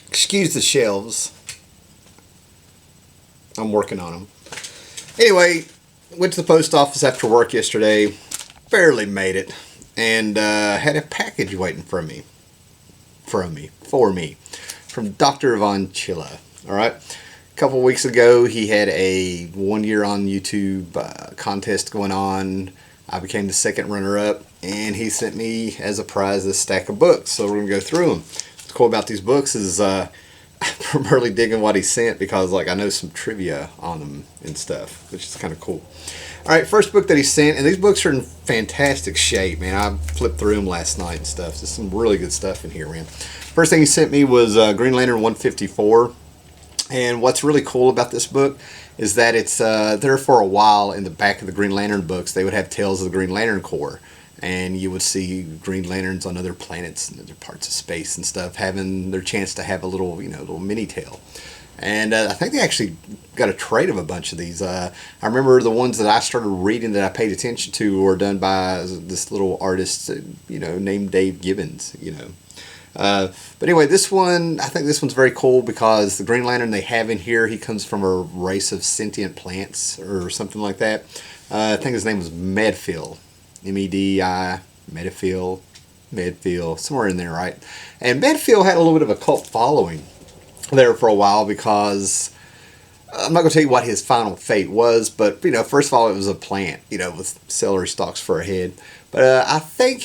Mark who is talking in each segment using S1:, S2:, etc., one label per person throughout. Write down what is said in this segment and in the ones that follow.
S1: Excuse the shelves. I'm working on them. Anyway, went to the post office after work yesterday. Barely made it. And had a package waiting for me. From DrVonChilla. Alright? A couple weeks ago, he had a 1 year on YouTube contest going on. I became the second runner-up. And he sent me, as a prize, this stack of books. So we're going to go through them. What's cool about these books is I'm really digging what he sent because I know some trivia on them and stuff, which is kind of cool. Alright, first book that he sent, and these books are in fantastic shape, man. I flipped through them last night and stuff. There's some really good stuff in here, man. First thing he sent me was Green Lantern 154. And what's really cool about this book is that it's there for a while. In the back of the Green Lantern books, they would have Tales of the Green Lantern Corps. And you would see Green Lanterns on other planets and other parts of space and stuff having their chance to have a little, little mini tale. And I think they actually got a trade of a bunch of these. I remember the ones that I started reading that I paid attention to were done by this little artist, named Dave Gibbons, But anyway, this one, I think this one's very cool because the Green Lantern they have in here, he comes from a race of sentient plants or something like that. I think his name was Medfill. M-E-D-I, Medfill, somewhere in there, right? And Medfill had a little bit of a cult following there for a while because I'm not going to tell you what his final fate was, but first of all, it was a plant, with celery stalks for a head. But I think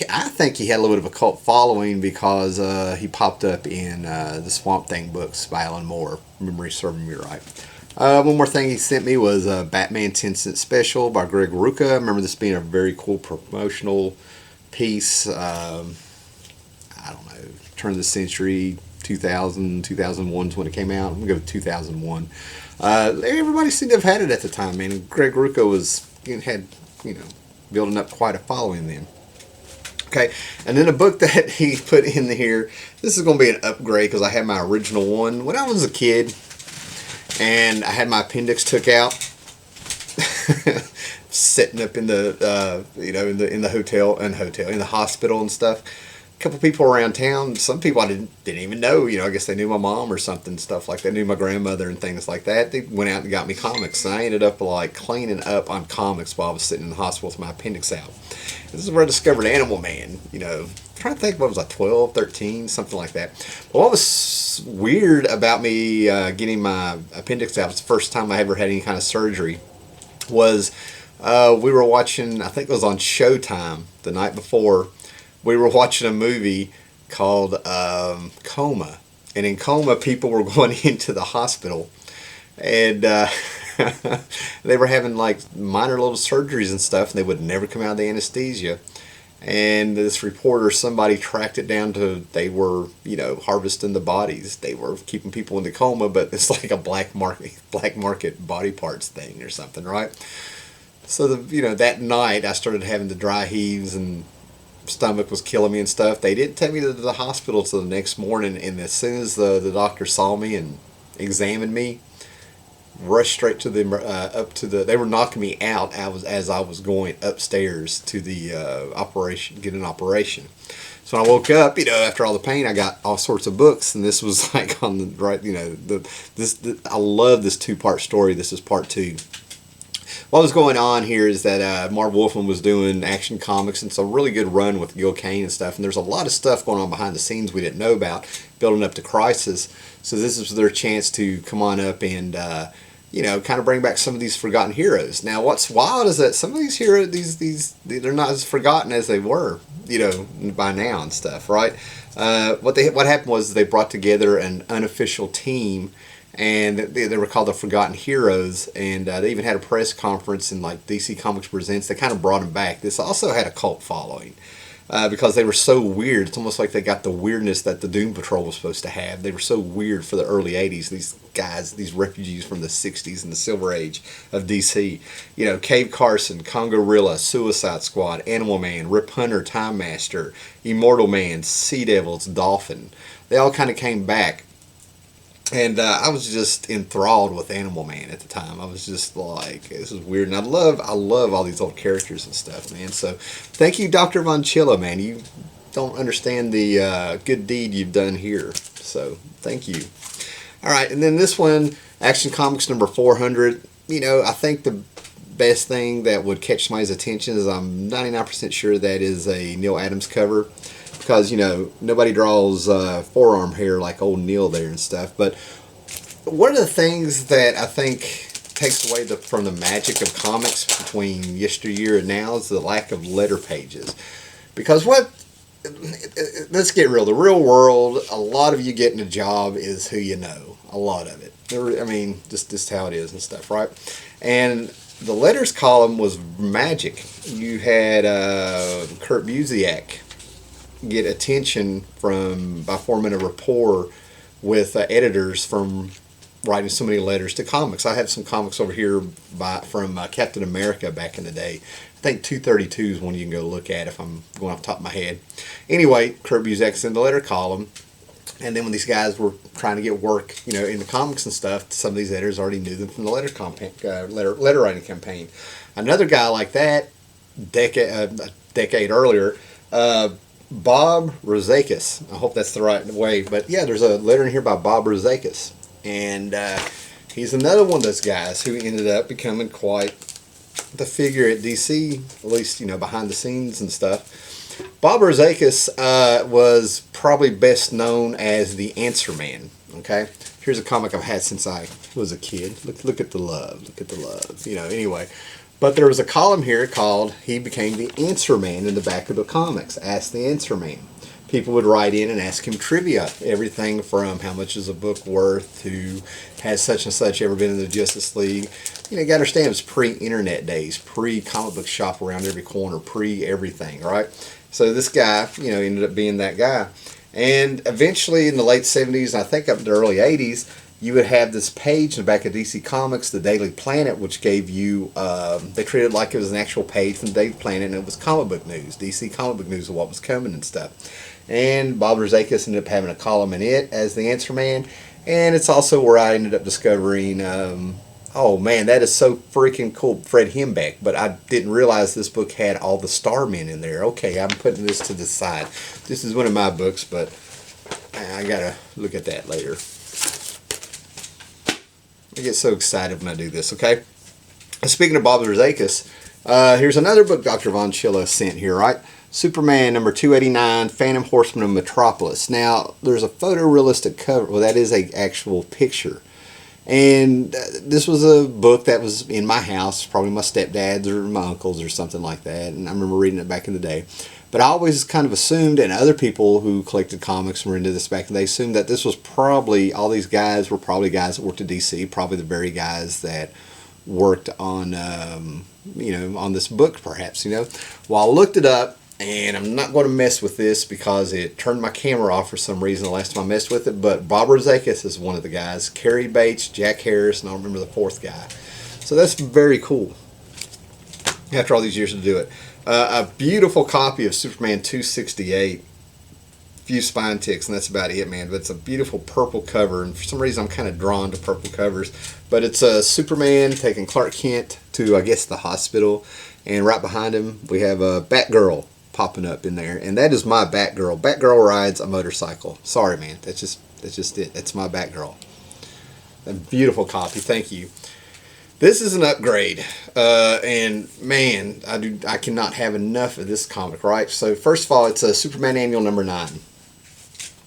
S1: he had a little bit of a cult following because he popped up in the Swamp Thing books by Alan Moore. Memory serving me right. One more thing he sent me was a Batman 10-cent special by Greg Rucka. I remember this being a very cool promotional piece. I don't know, turn of the century, 2000, 2001 is when it came out. I'm going to go with 2001. Everybody seemed to have had it at the time, man. And Greg Rucka had building up quite a following then. Okay, and then a book that he put in here, this is going to be an upgrade because I had my original one when I was a kid. And I had my appendix took out, sitting up in the in the hospital and stuff. A couple people around town, some people I didn't even know. I guess they knew my mom or something, stuff like that. Knew my grandmother and things like that. They went out and got me comics, and I ended up cleaning up on comics while I was sitting in the hospital with my appendix out. This is where I discovered Animal Man. Trying to think, what was I, 12, 13, something like that. But what was weird about me getting my appendix out, it was the first time I ever had any kind of surgery, was we were watching, I think it was on Showtime the night before, we were watching a movie called Coma. And in Coma, people were going into the hospital. And they were having minor little surgeries and stuff, and they would never come out of the anesthesia. And this reporter, somebody tracked it down to, they were, harvesting the bodies. They were keeping people in the coma, but it's like a black market body parts thing or something, right? So that night I started having the dry heaves and stomach was killing me and stuff. They didn't take me to the hospital till the next morning, and as soon as the doctor saw me and examined me, rushed straight to the they were knocking me out as I was going upstairs to the operation, get an operation. So when I woke up, after all the pain, I got all sorts of books, and this was on the right, I love this 2-part story. This is part 2. What was going on here is that Marv Wolfman was doing Action Comics, and it's a really good run with Gil Kane and stuff, and there's a lot of stuff going on behind the scenes we didn't know about, building up to Crisis. So this is their chance to come on up and kind of bring back some of these forgotten heroes. Now, what's wild is that some of these heroes, they're not as forgotten as they were, by now and stuff, right? What happened was they brought together an unofficial team, and they were called the Forgotten Heroes, and they even had a press conference in DC Comics Presents. They kind of brought them back. This also had a cult following. Because they were so weird. It's almost like they got the weirdness that the Doom Patrol was supposed to have. They were so weird for the early 80s. These guys, these refugees from the 60s and the Silver Age of DC. Cave Carson, Congo-Rilla, Suicide Squad, Animal Man, Rip Hunter, Time Master, Immortal Man, Sea Devils, Dolphin. They all kind of came back. And I was just enthralled with Animal Man at the time. I was just like, this is weird. And I love all these old characters and stuff, man. So thank you, DrVonChilla, man. You don't understand the good deed you've done here. So thank you. All right, and then this one, Action Comics number 400. You know, I think the best thing that would catch somebody's attention is I'm 99% sure that is a Neil Adams cover, because, you know, nobody draws forearm hair like old Neil there and stuff. But one of the things that I think takes away from the magic of comics between yesteryear and now is the lack of letter pages. Because let's get real, the real world, a lot of you getting a job is who you know, a lot of it. I mean, just how it is and stuff, right? And the letters column was magic. You had Kurt Busiek get attention by forming a rapport with editors from writing so many letters to comics. I have some comics over here from Captain America back in the day. I think 232 is one you can go look at if I'm going off the top of my head. Anyway, Kurt Busiek's in the letter column. And then when these guys were trying to get work, you know, in the comics and stuff, some of these editors already knew them from the letter writing campaign. Another guy like that, a decade earlier, Bob Rozakis. I hope that's the right way. But yeah, there's a letter in here by Bob Rozakis. And he's another one of those guys who ended up becoming quite the figure at DC, at least, you know, behind the scenes and stuff. Bob Rozakis was probably best known as the Answer Man. Okay, here's a comic I've had since I was a kid. Look at the love. Look at the love. You know. Anyway, but there was a column here called "He Became the Answer Man" in the back of the comics. Ask the Answer Man. People would write in and ask him trivia. Everything from how much is a book worth to has such and such ever been in the Justice League. You know, you got to understand, it was pre-internet days, pre-comic book shop around every corner, pre-everything, right? So this guy, you know, ended up being that guy. And eventually in the late 70s, and I think up to the early 80s, you would have this page in the back of DC Comics, the Daily Planet, which gave you, they treated it like it was an actual page from the Daily Planet, and it was comic book news, DC comic book news of what was coming and stuff. And Bob Rozakis ended up having a column in it as the Answer Man. And it's also where I ended up discovering, oh man, that is so freaking cool, Fred Hembeck. But I didn't realize this book had all the Starmen in there. Okay, I'm putting this to the side. This is one of my books, but I gotta look at that later. I get so excited when I do this, okay? Speaking of Bob Rozakis, here's another book DrVonChilla's sent here, right? Superman number 289, Phantom Horseman of Metropolis. Now, there's a photorealistic cover. Well, that is an actual picture. And this was a book that was in my house, probably my stepdad's or my uncle's or something like that. And I remember reading it back in the day. But I always kind of assumed, and other people who collected comics and were into this back then, they assumed that this was probably, all these guys were probably guys that worked at DC, probably the very guys that worked on, you know, on this book perhaps, you know. Well, I looked it up. And I'm not going to mess with this because it turned my camera off for some reason the last time I messed with it. But Bob Rozakis is one of the guys. Cary Bates, Jack Harris, and I don't remember the fourth guy. So that's very cool. After all these years to do it. A beautiful copy of Superman 268. Few spine ticks, and that's about it, man. But it's a beautiful purple cover. And for some reason I'm kind of drawn to purple covers. But it's Superman taking Clark Kent to, I guess, the hospital. And right behind him we have a Batgirl popping up in there, and that is my Batgirl. Batgirl rides a motorcycle. Sorry, man. That's just it. That's my Batgirl. A beautiful copy. Thank you. This is an upgrade, and man, I cannot have enough of this comic. Right. So first of all, it's a Superman Annual number 9.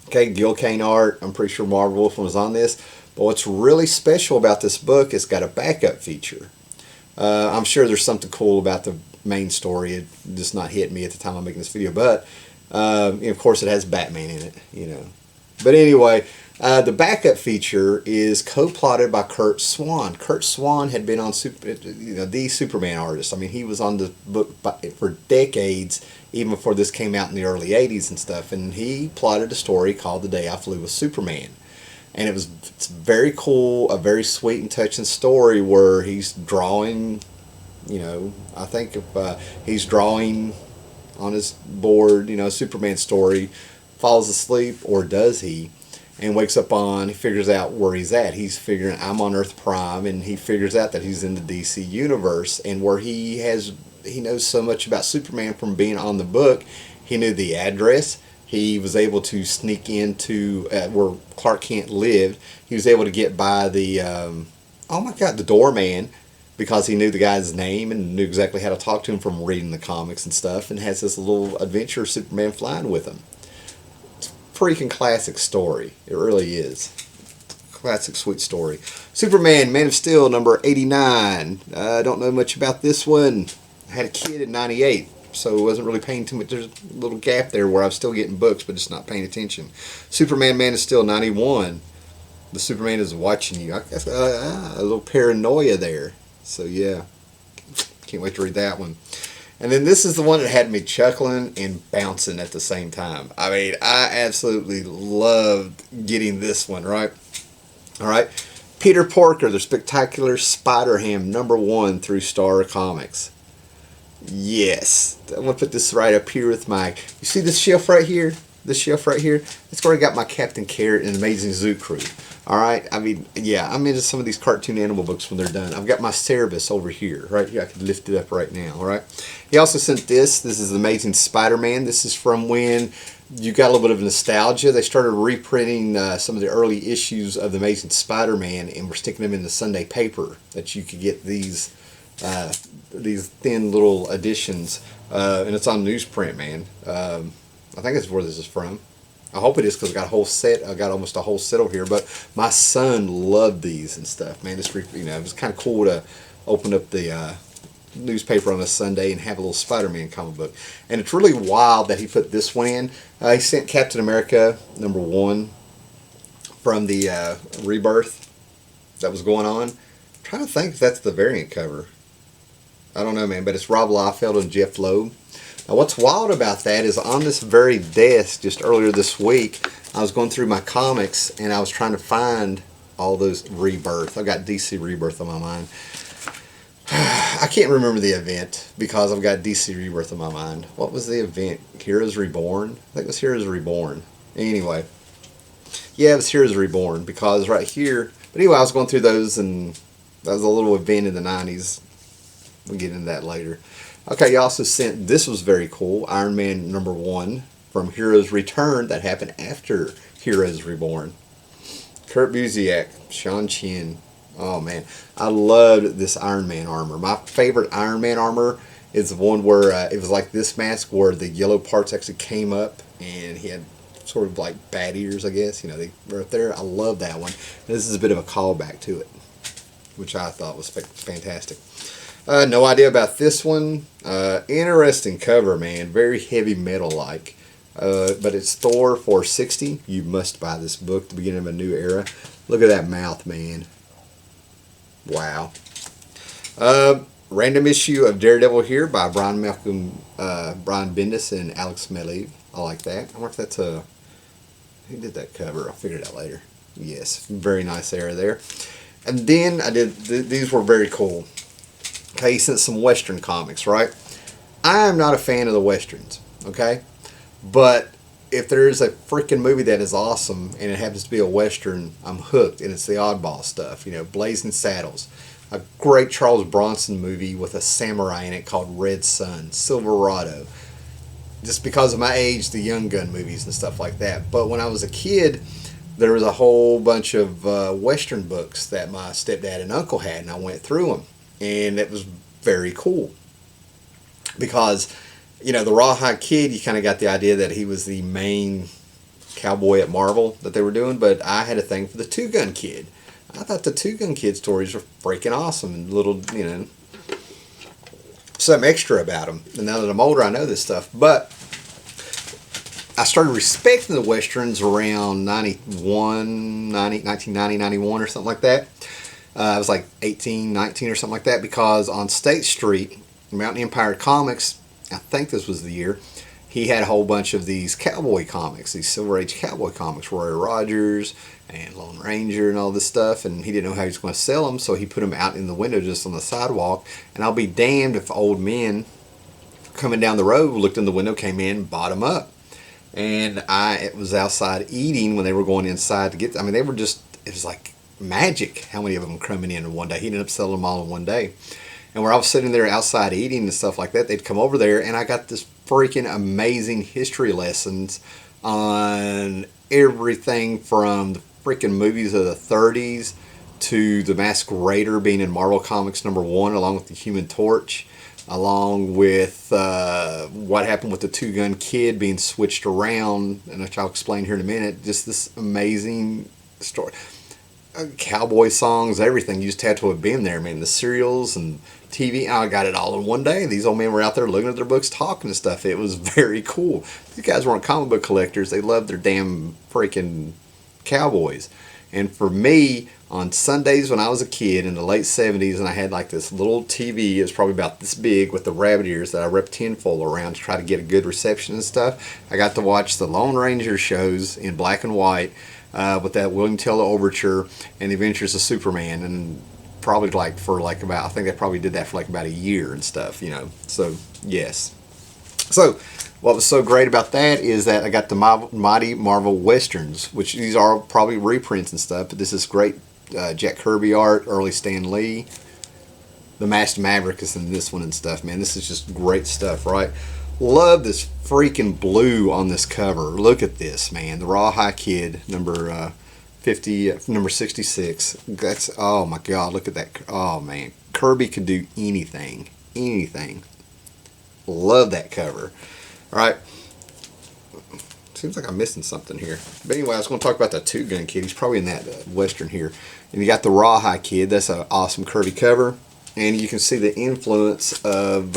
S1: Okay, Gil Kane art. I'm pretty sure Marv Wolfman was on this. But what's really special about this book, it's got a backup feature. I'm sure there's something cool about the main story. It just not hit me at the time I'm making this video, but of course it has Batman in it, you know. But anyway, the backup feature is co-plotted by Curt Swan. Curt Swan had been on the Superman artist. I mean, he was on the book for decades, even before this came out in the early 80s and stuff, and he plotted a story called The Day I Flew with Superman. And it's very cool, a very sweet and touching story where he's drawing, you know, I think if he's drawing on his board, you know, Superman story, falls asleep, or does he, and wakes up he figures out where he's at. He's figuring, I'm on Earth Prime, and he figures out that he's in the DC universe, and where he knows so much about Superman from being on the book, He knew the address. He was able to sneak into where Clark Kent lived. He was able to get by the, oh my God, the doorman, because he knew the guy's name and knew exactly how to talk to him from reading the comics and stuff, and has this little adventure of Superman flying with him. It's a freaking classic story. It really is. Classic sweet story. Superman, Man of Steel, number 89. I don't know much about this one. I had a kid in 98. So I wasn't really paying too much. There's a little gap there where I was still getting books, but just not paying attention. Superman, Man is Still, 91. The Superman is watching you. I guess a little paranoia there. So yeah, can't wait to read that one. And then this is the one that had me chuckling and bouncing at the same time. I mean, I absolutely loved getting this one, right? All right. Peter Porker, The Spectacular Spider-Ham, number 1 through Star Comics. Yes, I'm going to put this right up here with my, you see this shelf right here? This shelf right here? That's where I got my Captain Carrot and Amazing Zoo Crew. Alright, I mean, yeah, I'm into some of these cartoon animal books when they're done. I've got my Cerebus over here, right here. I could lift it up right now, alright? He also sent this. This is Amazing Spider-Man. This is from when you got a little bit of nostalgia. They started reprinting some of the early issues of the Amazing Spider-Man and were sticking them in the Sunday paper that you could get these thin little editions, and it's on newsprint, man. I think that's where this is from. I hope it is, because I got a whole set. I got almost a whole set over here. But my son loved these and stuff, man. It's, you know, it was kind of cool to open up the newspaper on a Sunday and have a little Spider-Man comic book. And it's really wild that he put this one in. He sent Captain America number 1 from the Rebirth that was going on. I'm trying to think if that's the variant cover. I don't know, man, but it's Rob Liefeld and Jeff Loeb. Now, what's wild about that is on this very desk just earlier this week, I was going through my comics and I was trying to find all those Rebirth. I've got DC Rebirth on my mind. I can't remember the event because I've got DC Rebirth on my mind. What was the event? Heroes Reborn? I think it was Heroes Reborn. Anyway. Yeah, it was Heroes Reborn, because right here, but anyway, I was going through those, and that was a little event in the 90s. We'll get into that later. Okay, you also sent, this was very cool, Iron Man number 1 from Heroes Return that happened after Heroes Reborn. Kurt Busiek, Sean Chin. Oh man, I loved this Iron Man armor. My favorite Iron Man armor is the one where it was like this mask where the yellow parts actually came up and he had sort of like bat ears, I guess. You know, they were up there. I love that one. This is a bit of a callback to it, which I thought was fantastic. No idea about this one. Interesting cover, man. Very heavy metal-like. But it's Thor 460. You must buy this book, the beginning of a new era. Look at that mouth, man. Wow. Random issue of Daredevil here by Brian Bendis and Alex Meleev. I like that. I wonder if that's who did that cover? I'll figure it out later. Yes, very nice era there. And then I did, these were very cool. Okay, he sent some Western comics, right? I am not a fan of the Westerns, okay? But if there's a freaking movie that is awesome and it happens to be a Western, I'm hooked, and it's the oddball stuff. You know, Blazing Saddles. A great Charles Bronson movie with a samurai in it called Red Sun. Silverado. Just because of my age, the Young Gun movies and stuff like that. But when I was a kid, there was a whole bunch of Western books that my stepdad and uncle had, and I went through them. And it was very cool. Because, you know, the Rawhide Kid, you kind of got the idea that he was the main cowboy at Marvel that they were doing. But I had a thing for the Two Gun Kid. I thought the Two Gun Kid stories were freaking awesome. And little, you know, something extra about them. And now that I'm older, I know this stuff. But I started respecting the Westerns around 1990, 91 or something like that. I was like 18, 19 or something like that, because on State Street, Mountain Empire Comics, I think this was the year, he had a whole bunch of these cowboy comics, these Silver Age cowboy comics, Roy Rogers and Lone Ranger and all this stuff, and he didn't know how he was going to sell them, so he put them out in the window just on the sidewalk. And I'll be damned if old men coming down the road looked in the window, came in, bought them up. And it was outside eating when they were going inside to get them. I mean, they were just, it was like magic how many of them coming in one day. He ended up selling them all in one day. And where I was sitting there outside eating and stuff like that, they'd come over there, and I got this freaking amazing history lessons on everything from the freaking movies of the 30s to the Masked Raider being in Marvel Comics #1, along with the Human Torch, along with what happened with the Two Gun Kid being switched around, and which I'll explain here in a minute. Just this amazing story. Cowboy songs, everything. You just had to have been there, man. The serials and TV. I got it all in one day. These old men were out there looking at their books, talking and stuff. It was very cool. These guys weren't comic book collectors. They loved their damn freaking cowboys. And for me, on Sundays when I was a kid in the late 70s, and I had like this little TV, it was probably about this big with the rabbit ears that I wrapped tinfoil around to try to get a good reception and stuff. I got to watch the Lone Ranger shows in black and white with that William Tell Overture and the Adventures of Superman, and probably like for like about, I think they probably did that for like about a year and stuff, you know. So yes. So what was so great about that is that I got the Mighty Marvel Westerns, which these are probably reprints and stuff, but this is great Jack Kirby art, early Stan Lee. The Masked Maverick is in this one and stuff, man. This is just great stuff, right? Love this freaking blue on this cover. Look at this, man. The Rawhide Kid, number 66. That's, oh my God, look at that. Oh man, Kirby could do anything, anything. Love that cover. All right. Seems like I'm missing something here. But anyway, I was going to talk about the Two Gun Kid. He's probably in that Western here. And you got the Rawhide Kid. That's an awesome Kirby cover. And you can see the influence of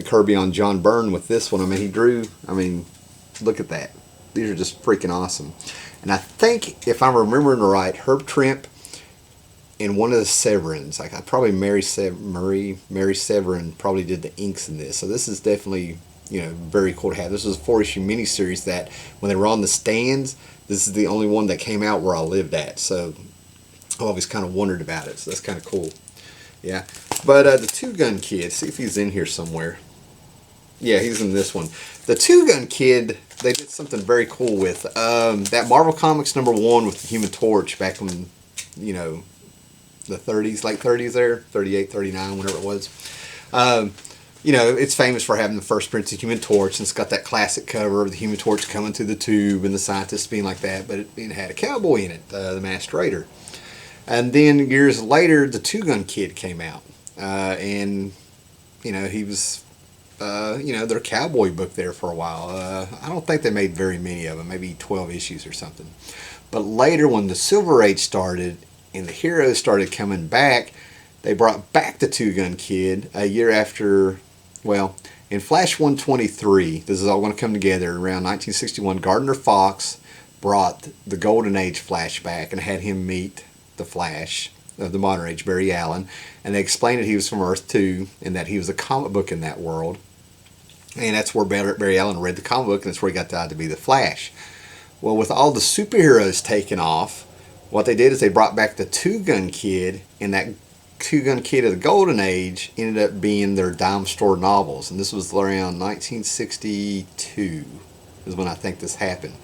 S1: Kirby on John Byrne with this one. I mean, he drew, I mean, look at that. These are just freaking awesome. And I think, if I'm remembering right, Herb Trimp in one of the Severins, like I probably Mary Severin probably did the inks in this. So this is definitely, you know, very cool to have. This was a 4-issue miniseries that when they were on the stands, this is the only one that came out where I lived at. So I always kind of wondered about it. So that's kind of cool. Yeah. But the Two Gun Kid, see if he's in here somewhere. Yeah, he's in this one. The Two Gun Kid, they did something very cool with that Marvel Comics #1 with the Human Torch back in, you know, the 30s, late 30s there, 38, 39, whatever it was. You know, it's famous for having the first prints of Human Torch, and it's got that classic cover of the Human Torch coming through the tube and the scientists being like that, but it had a cowboy in it, the Masked Raider. And then years later, the Two Gun Kid came out, and, you know, he was, you know, their cowboy book there for a while. I don't think they made very many of them, maybe 12 issues or something. But later, when the Silver Age started and the heroes started coming back, they brought back the Two Gun Kid a year after. Well, in Flash 123, this is all going to come together around 1961. Gardner Fox brought the Golden Age flashback and had him meet the Flash of the modern age, Barry Allen, and they explained that he was from Earth 2 and that he was a comic book in that world. And that's where Barry Allen read the comic book, and that's where he got to be the Flash. Well, with all the superheroes taken off, what they did is they brought back the Two Gun Kid, and that Two Gun Kid of the Golden Age ended up being their dime store novels. And this was around 1962 is when I think this happened.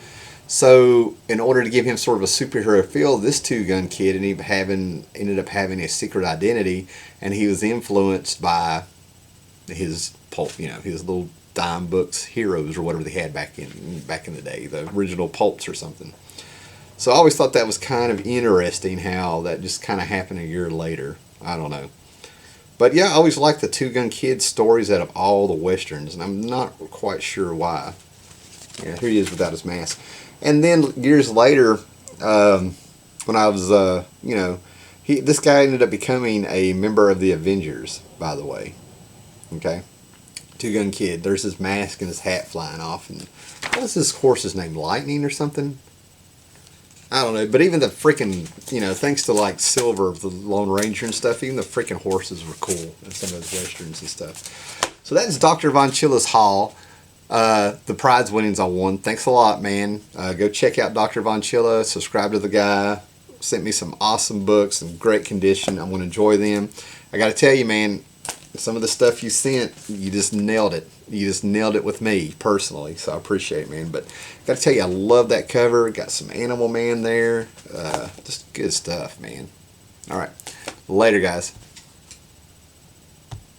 S1: So in order to give him sort of a superhero feel, this Two Gun Kid ended up having a secret identity, and he was influenced by his pulp, you know, his little dime books, heroes or whatever they had back in the day, the original pulps or something. So I always thought that was kind of interesting how that just kind of happened a year later. I don't know. But yeah, I always liked the Two Gun Kid stories out of all the Westerns, and I'm not quite sure why. Yeah, here he is without his mask. And then years later, when I was, you know, this guy ended up becoming a member of the Avengers, by the way. Okay? Two Gun Kid. There's his mask and his hat flying off. And what is this horse's name? Lightning or something? I don't know, but even the freaking, you know, thanks to like Silver, the Lone Ranger and stuff, even the freaking horses were cool in some of those westerns and stuff. So that's DrVonChilla's haul. The prize winnings I won. Thanks a lot, man. Go check out DrVonChilla. Subscribe to the guy. Sent me some awesome books in great condition. I'm going to enjoy them. I got to tell you, man, some of the stuff you sent, you just nailed it. You just nailed it with me personally, so I appreciate it, man. But I got to tell you, I love that cover. Got some Animal Man there. Just good stuff, man. All right. Later, guys.